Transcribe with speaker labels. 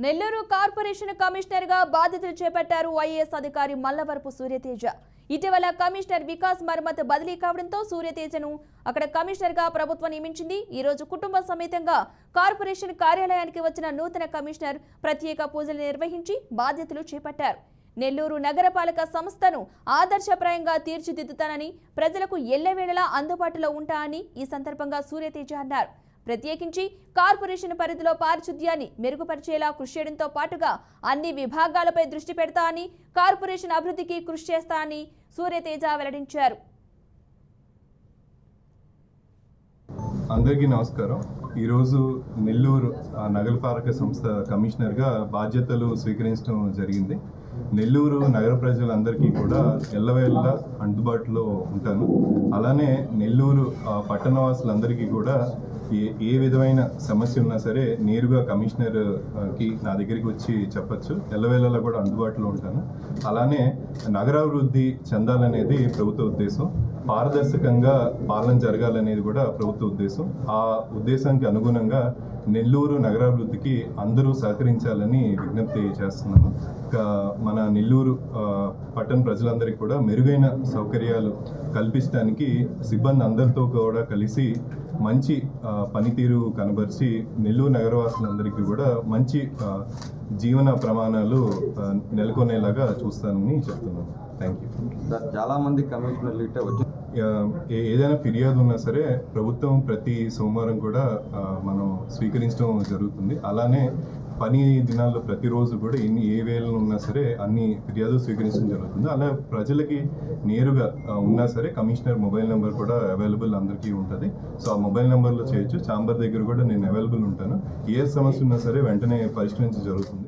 Speaker 1: Nellore corporation commissioner గా బాధ్యతలు చేపట్టారు ఐఏఎస్ అధికారి మల్లవరపు సూర్యతేజ. ఇటీవల కమిషనర్ వికాస్ మర్మత్ బదిలీ కావడంతో సూర్యతేజను అక్కడ కమిషనర్ గా ప్రభుత్వం నియమించింది. ఈ రోజు కుటుంబ సమేతంగా కార్పొరేషన్ కార్యాలయానికి వచ్చిన నూతన కమిషనర్ ప్రత్యేక పూజలు నిర్వహించి బాధ్యతలు చేపట్టారు. నెల్లూరు నగరపాలక సంస్థను ఆదర్శప్రాయంగా తీర్చిదిద్దుతానని, ప్రజలకు ఎల్లవేళలా అందుబాటులో ఉంటానని ఈ సందర్భంగా సూర్యతేజ అన్నారు. ప్రత్యేకించి కార్పొరేషన్ పరిధిలో పారిశుద్ధ్యాన్ని మెరుగుపరిచేలా కృషి చేయడంతో పాటుగా అన్ని విభాగాలపై దృష్టి పెడతా అని, కార్పొరేషన్ అభివృద్ధికి కృషి చేస్తా అని సూర్యతేజ వెల్లడించారు.
Speaker 2: అందరికీ నమస్కారం. ఈరోజు నెల్లూరు నగరపాలక సంస్థ కమిషనర్గా బాధ్యతలు స్వీకరించడం జరిగింది. నెల్లూరు నగర ప్రజలందరికీ కూడా ఎల్లవేళలా అందుబాటులో ఉంటాను. అలానే నెల్లూరు పట్టణవాసులందరికీ కూడా ఏ విధమైన సమస్య ఉన్నా సరే నేరుగా కమిషనర్కి నా దగ్గరికి వచ్చి చెప్పచ్చు. ఎల్లవేళలా కూడా అందుబాటులో ఉంటాను. అలానే నగరాభివృద్ధి చెందాలనేది ప్రభుత్వ ఉద్దేశం. పారదర్శకంగా పాలన జరగాలనేది కూడా ప్రభుత్వ ఉద్దేశం. ఆ ఉద్దేశానికి అనుగుణంగా నెల్లూరు నగరాభివృద్ధికి అందరూ సహకరించాలని విజ్ఞప్తి చేస్తున్నాను. మన నెల్లూరు పట్టణ ప్రజలందరికీ కూడా మెరుగైన సౌకర్యాలు కల్పించడానికి సిబ్బంది అందరితో కూడా కలిసి మంచి పనితీరు కనబరిచి నెల్లూరు నగరవాసులందరికీ కూడా మంచి జీవన ప్రమాణాలు నెలకొనేలాగా చూస్తానని చెప్తున్నాను. Thank you.
Speaker 3: చాలా మంది కమిషనర్లు ఇట్టే వచ్చి
Speaker 2: ఏదైనా ఫిర్యాదు ఉన్నా సరే ప్రభుత్వం ప్రతి సోమవారం కూడా మనం స్వీకరించడం జరుగుతుంది. అలానే పని దినాల్లో ప్రతిరోజు కూడా ఏ వేళలో ఉన్నా సరే అన్ని ఫిర్యాదు స్వీకరించడం జరుగుతుంది. అలా ప్రజలకి నేరుగా ఉన్నా సరే కమిషనర్ మొబైల్ నెంబర్ కూడా అవైలబుల్ అందరికీ ఉంటుంది. సో ఆ మొబైల్ నెంబర్లో చేయొచ్చు. ఛాంబర్ దగ్గర కూడా నేను అవైలబుల్ ఉంటాను. ఏ సమస్య ఉన్నా సరే వెంటనే పరిష్కరించడం జరుగుతుంది.